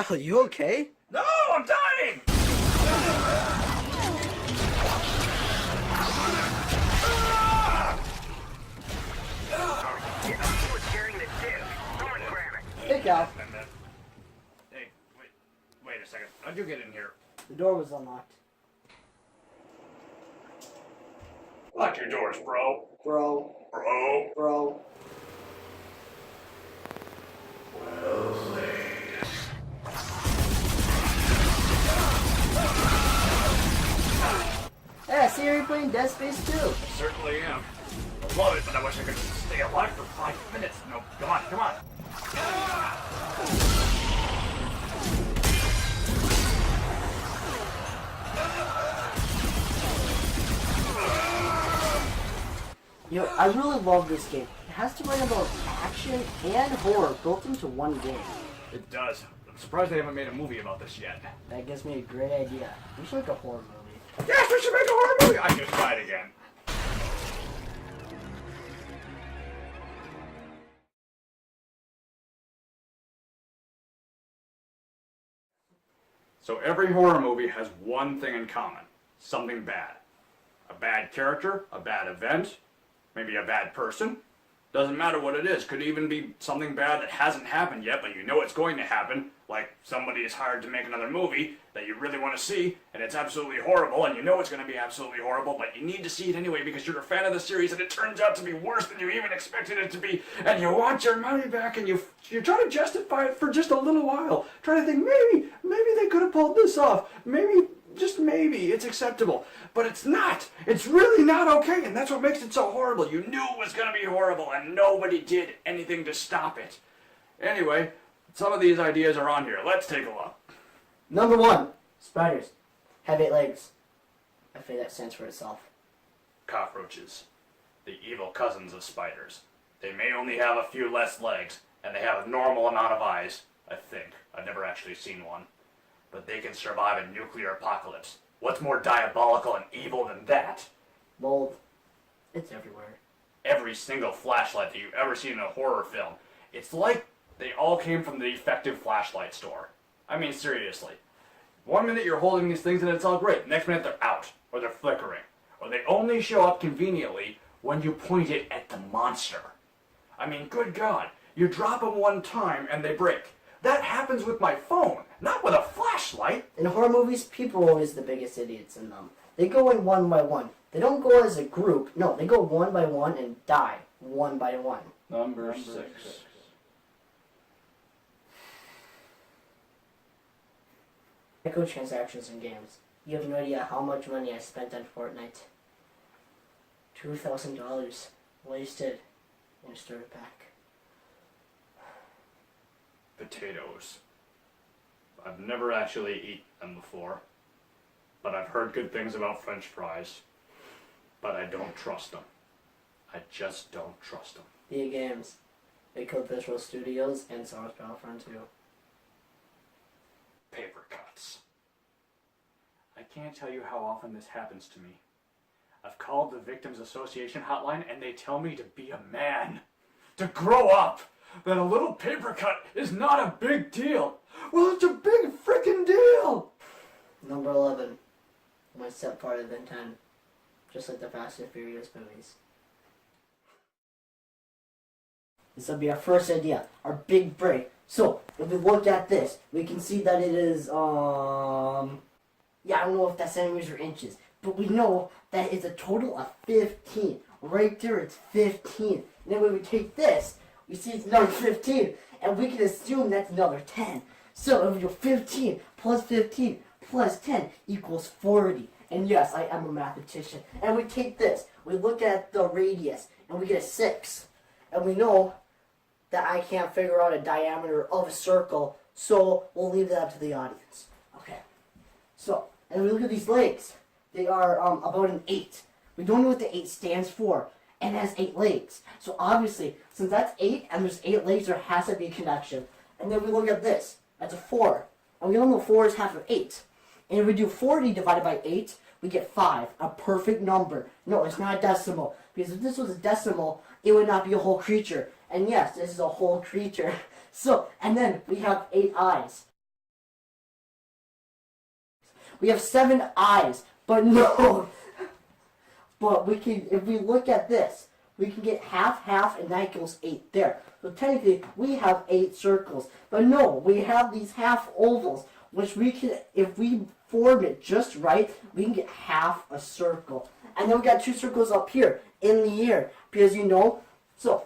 Cal, you okay? No, I'm dying! Hey, Cal. Hey, wait a second. How'd you get in here? The door was unlocked. Lock your doors, bro. Bro. Bro. Bro. Well played. Hey, I see you're playing Dead Space 2. I certainly am. I love it, but I wish I could stay alive for 5 minutes. No, come on, come on. You know, I really love this game. It has to run about action and horror built into one game. It does. I'm surprised they haven't made a movie about this yet. That gives me a great idea. We should make a horror movie. Yes, we should make a horror movie! I just died again. So every horror movie has one thing in common. Something bad. A bad character, a bad event, maybe a bad person. Doesn't matter what it is. Could even be something bad that hasn't happened yet, but you know it's going to happen. Like somebody is hired to make another movie that you really want to see, and it's absolutely horrible, and you know it's going to be absolutely horrible, but you need to see it anyway because you're a fan of the series, and it turns out to be worse than you even expected it to be, and you want your money back, and you try to justify it for just a little while. Try to think, maybe they could have pulled this off. Maybe, just maybe, it's acceptable. But it's not. It's really not okay, and that's what makes it so horrible. You knew it was going to be horrible, and nobody did anything to stop it. Anyway, some of these ideas are on here. Let's take a look. Number 1. Spiders. Have 8 legs. I think that stands for itself. Cockroaches. The evil cousins of spiders. They may only have a few less legs, and they have a normal amount of eyes, I think. I've never actually seen one. But they can survive a nuclear apocalypse. What's more diabolical and evil than that? Mold. It's everywhere. Every single flashlight that you've ever seen in a horror film. It's like they all came from the defective flashlight store. I mean, seriously. 1 minute you're holding these things and it's all great. Next minute they're out, or they're flickering. Or they only show up conveniently when you point it at the monster. I mean, good God. You drop them one time and they break. That happens with my phone, not with a flashlight. In horror movies, people are always the biggest idiots in them. They go in one by one. They don't go as a group. No, they go one by one and die one by one. Number 6. Microtransactions in games. You have no idea how much money I spent on Fortnite. $2,000 wasted in a starter pack. Potatoes. I've never actually eaten them before, but I've heard good things about French fries, but I don't trust them. I just don't trust them. EA Games. They killed Visual Studios and Star Wars Battlefront 2. Paper cuts. I can't tell you how often this happens to me. I've called the Victims Association hotline and they tell me to be a man, to grow up, that a little paper cut is not a big deal. Well, it's a big frickin' deal! Number 11. One step farther than 10. Just like the Fast and Furious movies. This will be our first idea, our big break. So, if we look at this, we can see that it is, yeah, I don't know if that's centimeters or inches, but we know that it's a total of 15. Right there, it's 15. And then when we take this, we see it's another 15, and we can assume that's another 10. So, if we go 15 plus 15 plus 10 equals 40. And yes, I am a mathematician. And we take this, we look at the radius, and we get a 6. And we know that I can't figure out a diameter of a circle, so we'll leave that up to the audience. Okay. So, and we look at these legs. They are about an 8. We don't know what the 8 stands for, and it has 8 legs. So obviously, since that's 8 and there's 8 legs, there has to be a connection. And then we look at this. That's a 4. And we all know 4 is half of 8. And if we do 40 divided by 8, we get 5, a perfect number. No, it's not a decimal, because if this was a decimal, it would not be a whole creature. And yes, this is a whole creature. So, and then we have 8 eyes. We have 7 eyes, but no. But we can, if we look at this, we can get half, half, and that equals 8 there. So technically, we have 8 circles. But no, we have these half ovals, which we can, if we form it just right, we can get half a circle. And then we got 2 circles up here in the air, because so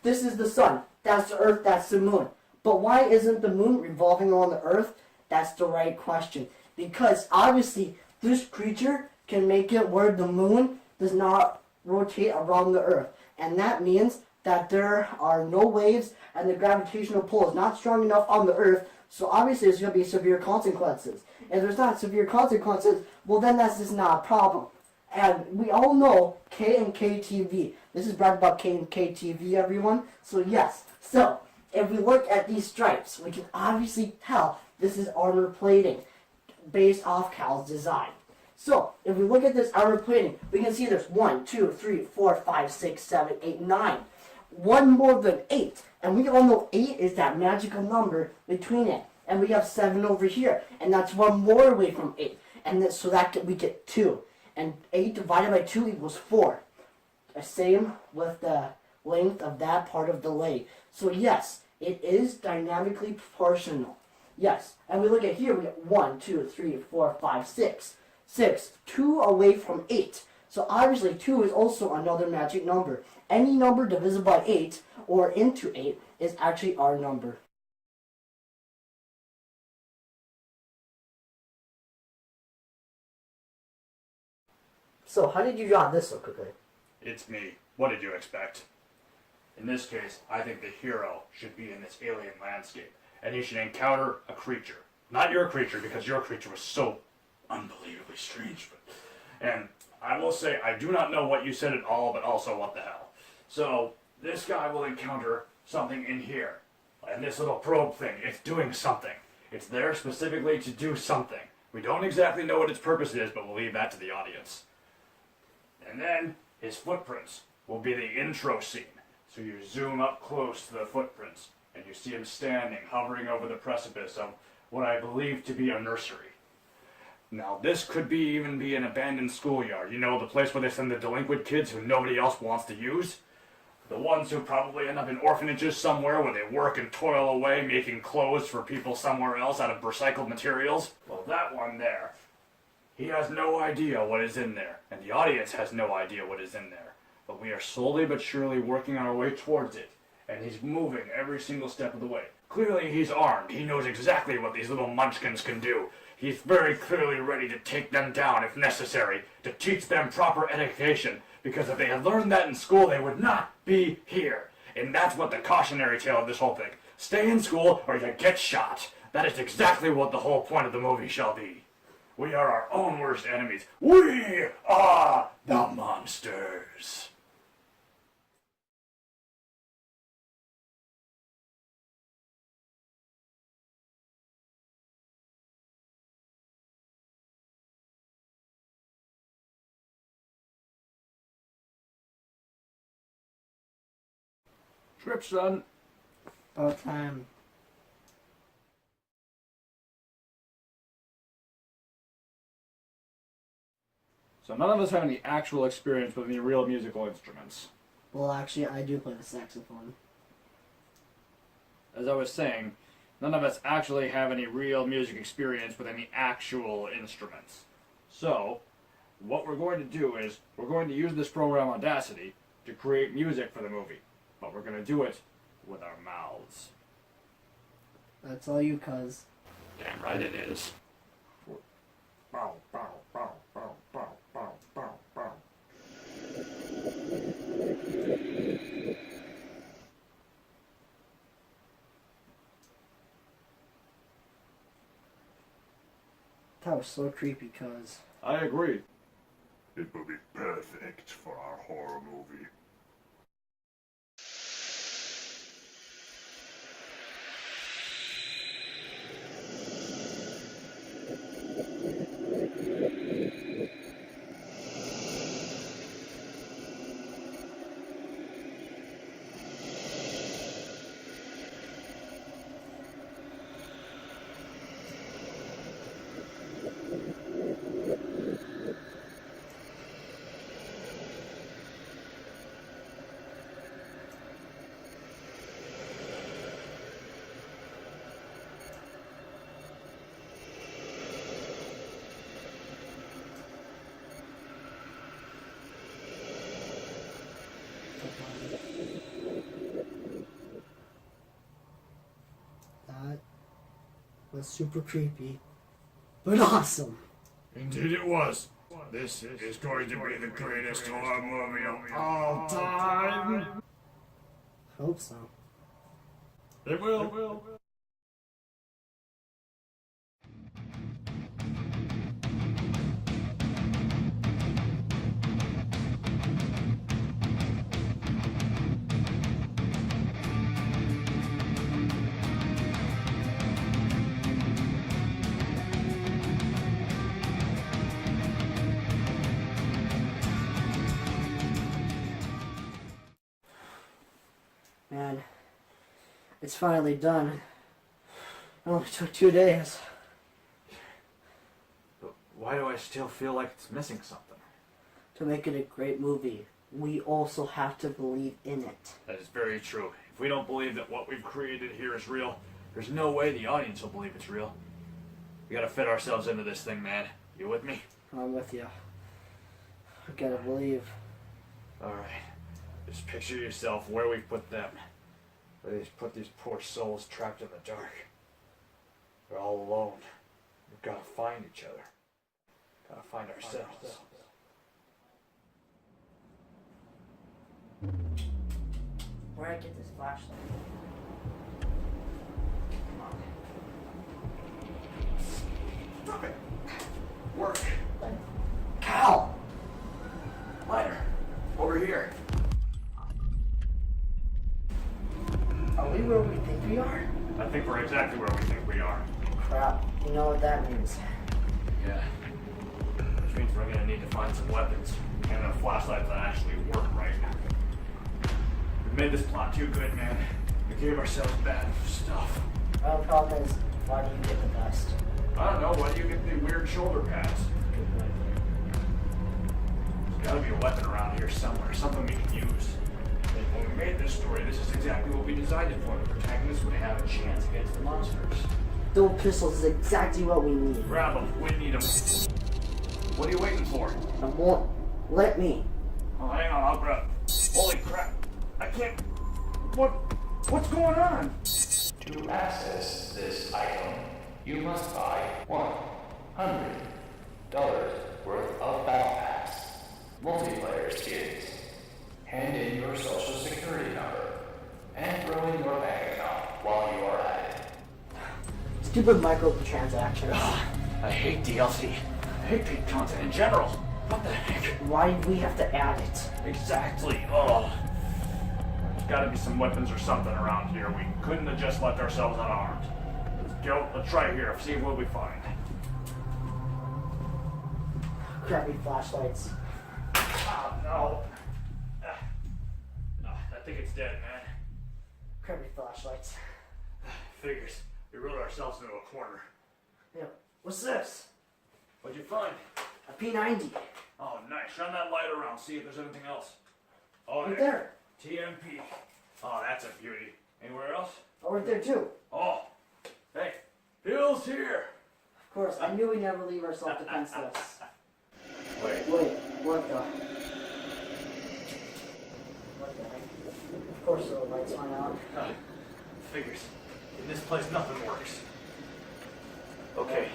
this is the sun, that's the earth, that's the moon. But why isn't the moon revolving around the earth? That's the right question. Because obviously, this creature can make it where the moon does not rotate around the earth. And that means that there are no waves and the gravitational pull is not strong enough on the earth. So obviously there's going to be severe consequences. If there's not severe consequences, well then that's just not a problem. And we all know K and KTV. This is brought about K and KTV, everyone. So yes. So if we look at these stripes, we can obviously tell this is armor plating based off Cal's design. So if we look at this armor plating, we can see there's 1, 2, 3, 4, 5, 6, 7, 8, 9. One more than 8. And we all know 8 is that magical number between it. And we have 7 over here. And that's one more away from 8. And then, so that we get 2. And 8 divided by 2 equals 4. The same with the length of that part of the leg. So yes, it is dynamically proportional. Yes. And we look at here, we get 1, 2, 3, 4, 5, 6. 6. 2 away from 8. So obviously 2 is also another magic number. Any number divisible by 8 or into 8 is actually our number. So how did you draw this so quickly? It's me. What did you expect? In this case, I think the hero should be in this alien landscape, and he should encounter a creature. Not your creature, because your creature was so unbelievably strange. And I will say, I do not know what you said at all, but also what the hell. So, this guy will encounter something in here. And this little probe thing, it's doing something. It's there specifically to do something. We don't exactly know what its purpose is, but we'll leave that to the audience. And then, his footprints will be the intro scene. So you zoom up close to the footprints, and you see him standing, hovering over the precipice of what I believe to be a nursery. Now, this could even be an abandoned schoolyard. You know, the place where they send the delinquent kids who nobody else wants to use? The ones who probably end up in orphanages somewhere where they work and toil away making clothes for people somewhere else out of recycled materials? Well, that one there, he has no idea what is in there, and the audience has no idea what is in there. But we are slowly but surely working our way towards it, and he's moving every single step of the way. Clearly he's armed. He knows exactly what these little munchkins can do. He's very clearly ready to take them down if necessary, to teach them proper education, because if they had learned that in school, they would not be here. And that's what the cautionary tale of this whole thing. Stay in school or you get shot. That is exactly what the whole point of the movie shall be. We are our own worst enemies. We are the monsters. Trip, son. About time. So none of us have any actual experience with any real musical instruments. Well, actually, I do play the saxophone. As I was saying, none of us actually have any real music experience with any actual instruments. So, what we're going to do is, we're going to use this program Audacity to create music for the movie. But we're going to do it with our mouths. That's all you, cuz. Damn right it is. Bow, bow, bow, bow, bow, bow, bow, bow. That was so creepy, cuz. I agree. It will be perfect for our horror movie. was super creepy, but awesome. Indeed it was. This is going to be the greatest horror movie of all time. Hope so. It will. Man, it's finally done. It only took 2 days. But why do I still feel like it's missing something? To make it a great movie, we also have to believe in it. That is very true. If we don't believe that what we've created here is real, there's no way the audience will believe it's real. We gotta fit ourselves into this thing, man. You with me? I'm with you. I gotta believe. Alright. Just picture yourself where we've put them. Where they've put these poor souls trapped in the dark. They're all alone. We've gotta find each other. Gotta find ourselves. Where'd I get this flashlight? Come on. Stop it! Work! Cal! Lighter! Over here! Are we where we think we are? I think we're exactly where we think we are. Crap. You know what that means. Yeah. Which means we're gonna need to find some weapons and a flashlight that actually work right. We made this plot too good, man. We gave ourselves bad stuff. Well, the problem is, why do you get the best? I don't know, why do you get the weird shoulder pads? There's gotta be a weapon around here somewhere, something we can use. And when we made this story, this is exactly what we designed it for. The protagonist would have a chance against the monsters. Dual pistols is exactly what we need. Grab them, we need them. What are you waiting for? I won't let me. Oh, hang on, I'll grab. Holy crap. I can't. What's going on? To access this item, you must buy $100 worth of Battle Pass, multiplayer skins, hand in your social security number, and throw in your bank account while you are at it. Stupid microtransactions. I hate DLC. I hate paid content in general. What the heck? Why do we have to add it? Exactly. Oh. There's gotta be some weapons or something around here. We couldn't have just left ourselves unarmed. Let's try here. See what we find. Crappy flashlights. Oh, no. I think it's dead, man. Crappy flashlights. Figures. We wrote ourselves into a corner. Yeah. What's this? What'd you find? A P90. Oh, nice. Shine that light around. See if there's anything else. Oh, Right there. TMP. Oh, that's a beauty. Anywhere else? Oh, right there too. Oh. Hey. Bill's here. Of course, I knew we never leave ourselves defenseless. Wait. Wait, what the? What the heck? Of course the lights went out. Figures. In this place, nothing works. Okay.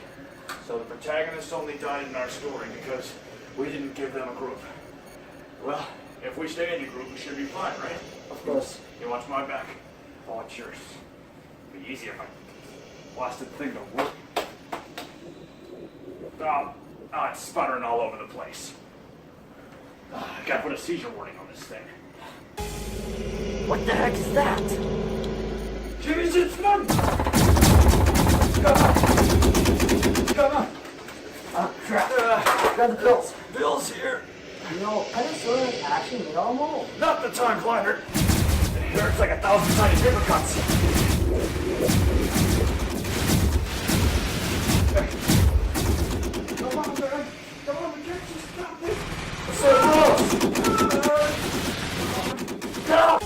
So the protagonists only died in our story because we didn't give them a group. Well, if we stay in the group, we should be fine, right? Of course. You watch my back. I'll watch yours. It'd be easy if I blasted the thing to work. Oh, it's sputtering all over the place. I gotta put a seizure warning on this thing. What the heck is that? Jeez, it's fun! Come on! Come on! Oh crap. Grab the pills. Bill's here! You know, penicillin is actually normal. Not the time glider! It hurts like 1,000 tiny paper cuts. Come on, man. Come on, we can't just stop it. So close! Go!